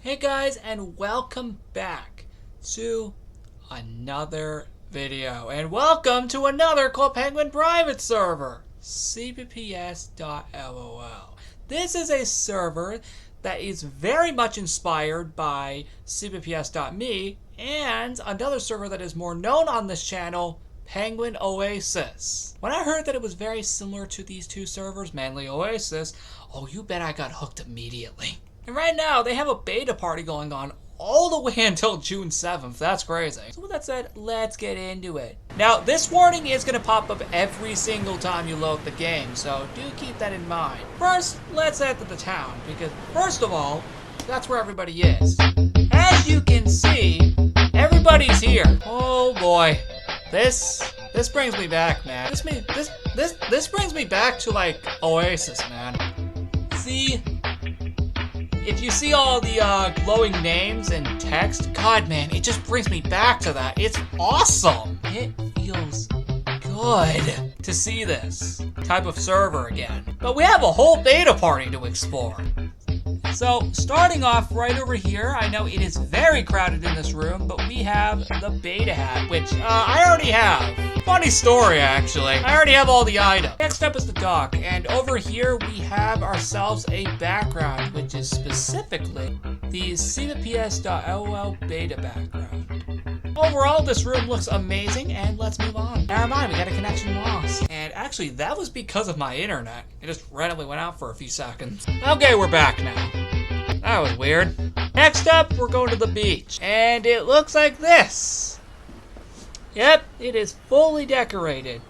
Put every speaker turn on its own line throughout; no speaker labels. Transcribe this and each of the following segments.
Hey guys, and welcome back to another video, and welcome to another Club Penguin private server, CPPS.lol. This is a server that is very much inspired by CPPS.me and another server that is more known on this channel, Penguin Oasis. When I heard that it was very similar to these two servers, mainly Oasis, oh, you bet I got hooked immediately. And right now, they have a beta party going on all the way until June 7th. That's crazy. So with that said, let's get into it. Now, this warning is going to pop up every single time you load the game, so do keep that in mind. First, let's head to the town, because first of all, that's where everybody is. As you can see, everybody's here. Oh boy. This brings me back, man. This brings me back to, like, Oasis, man. See? If you see all the glowing names and text, God, man, it just brings me back to that. It's awesome. It feels good to see this type of server again. But we have a whole beta party to explore. So, starting off right over here, I know it is very crowded in this room, but we have the beta hat, which I already have. Funny story, actually. I already have all the items. Next up is the dock, and over here we have ourselves a background, which is specifically the CPPS.lol beta background. Overall, this room looks amazing, and let's move on. Never mind, we got a connection lost. And actually, that was because of my internet. It just randomly went out for a few seconds. Okay, we're back now. That was weird. Next up, we're going to the beach. And it looks like this. Yep, it is fully decorated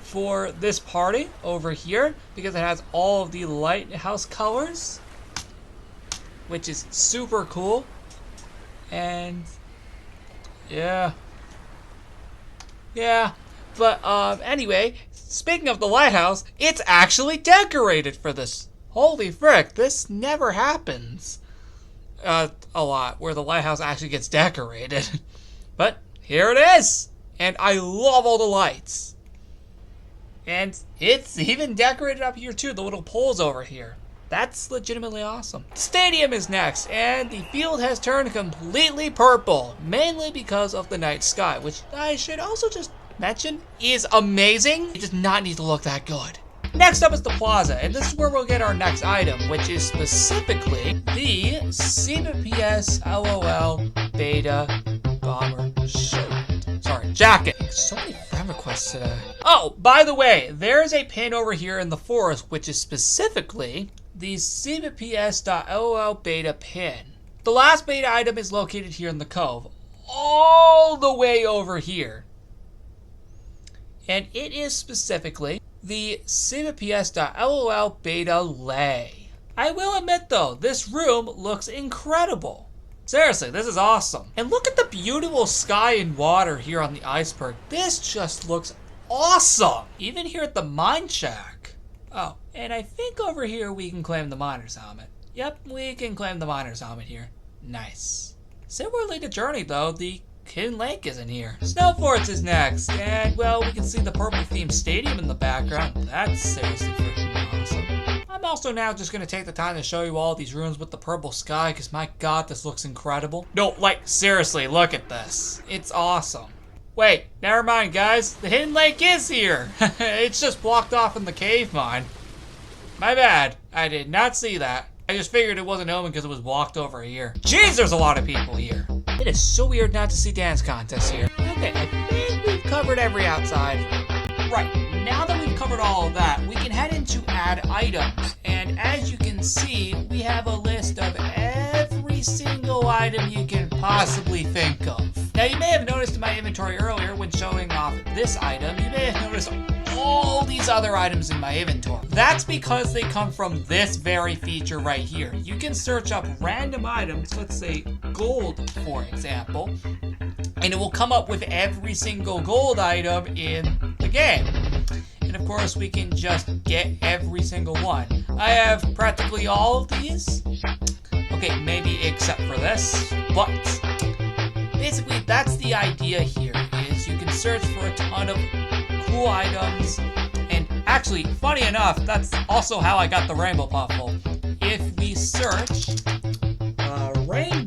for this party over here because it has all of the lighthouse colors, which is super cool. And yeah. But anyway, speaking of the lighthouse, it's actually decorated for this. Holy frick, this never happens a lot, where the lighthouse actually gets decorated. But here it is, and I love all the lights. And it's even decorated up here too, the little poles over here. That's legitimately awesome. The stadium is next, and the field has turned completely purple, mainly because of the night sky, which I should also just mention is amazing. It does not need to look that good. Next up is the plaza, and this is where we'll get our next item, which is specifically the CPPS.lol beta bomber jacket. So many friend requests today. Oh, by the way, there's a pin over here in the forest, which is specifically the CPPS.lol beta pin. The last beta item is located here in the cove, all the way over here. And it is specifically the CPPS.lol beta lay. I will admit though, this room looks incredible. Seriously, this is awesome. And look at the beautiful sky and water here on the iceberg. This just looks awesome. Even here at the mine shack. Oh, and I think over here we can claim the miner's helmet. Yep, we can claim the miner's helmet here. Nice. Similarly to Journey though, the Hidden Lake isn't here. Snowflake is next, and well, we can see the purple themed stadium in the background. That's seriously freaking awesome. I'm also now just gonna take the time to show you all these rooms with the purple sky, because my god, this looks incredible. No, like, seriously, look at this. It's awesome. Wait, never mind, guys. The Hidden Lake is here. It's just blocked off in the cave mine. My bad. I did not see that. I just figured it wasn't open because it was blocked over here. Jeez, there's a lot of people here. It is so weird not to see dance contests here. Okay, I think we've covered every outside. Right, now that we've covered all of that, we can head into add items. And as you can see, we have a list of every single item you can possibly think of. Now, you may have noticed in my inventory earlier when showing off this item, you may have noticed all these other items in my inventory. That's because they come from this very feature right here. You can search up random items, let's say gold, for example, and it will come up with every single gold item in the game. And of course, we can just get every single one. I have practically all of these. Okay, maybe except for this, but basically that's the idea here, is you can search for a ton of cool items. And actually, funny enough, that's also how I got the rainbow puffle. If we search rainbow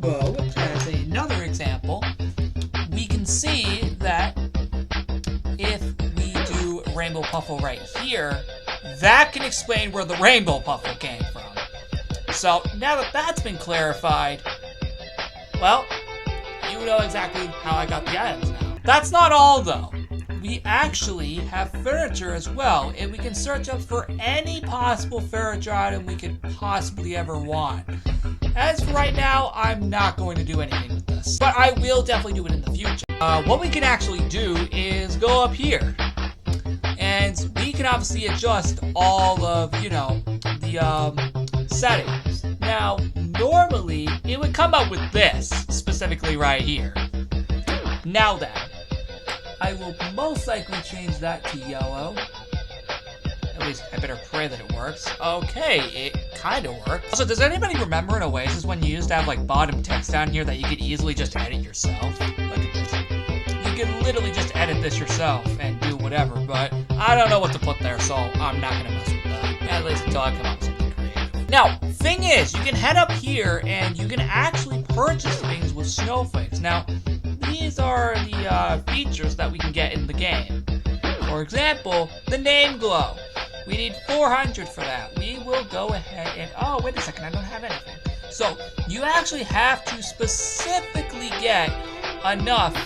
rainbow puffle right here, that can explain where the rainbow puffle came from. So now that that's been clarified, well, you know exactly how I got the items now. That's not all though. We actually have furniture as well, and we can search up for any possible furniture item we could possibly ever want. As for right now, I'm not going to do anything with this, but I will definitely do it in the future. What we can actually do is go up here, and we can obviously adjust all of, the settings. Now, normally, it would come up with this, specifically right here. Now then, I will most likely change that to yellow. At least I better pray that it works. Okay, it kind of works. Also, does anybody remember in Oasis when you used to have like bottom text down here that you could easily just edit yourself? Look at this. You could literally just edit this yourself and do whatever, but I don't know what to put there, so I'm not going to mess with that. At least until I come up with something creative. Now, thing is, you can head up here and you can actually purchase things with snowflakes. Now, these are the features that we can get in the game. For example, the name glow. We need 400 for that. We will go ahead and... Oh, wait a second. I don't have anything. So, you actually have to specifically get enough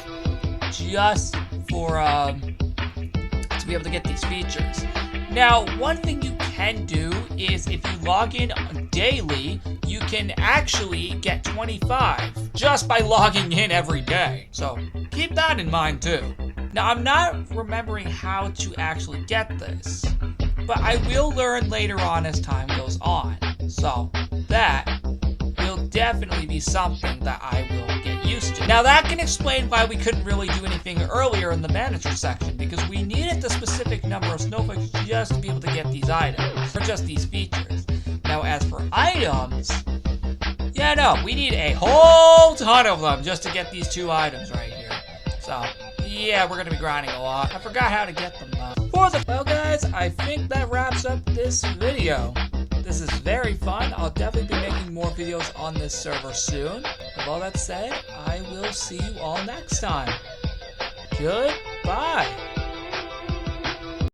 just for... to be able to get these features. Now, one thing you can do is if you log in daily, you can actually get 25 just by logging in every day. So keep that in mind too. Now, I'm not remembering how to actually get this, but I will learn later on as time goes on. So that will definitely be something that I will get used to. Now, that can explain why we couldn't really do anything earlier in the manager section, because we needed the specific number of snowflakes just to be able to get these items, or just these features. Now, as for items, yeah, no, we need a whole ton of them just to get these 2 items right here. So, yeah, we're going to be grinding a lot. I forgot how to get them, though. Well, guys, I think that wraps up this video. This is very fun. I'll definitely be making more videos on this server soon. With all that said, I will see you all next time. Goodbye.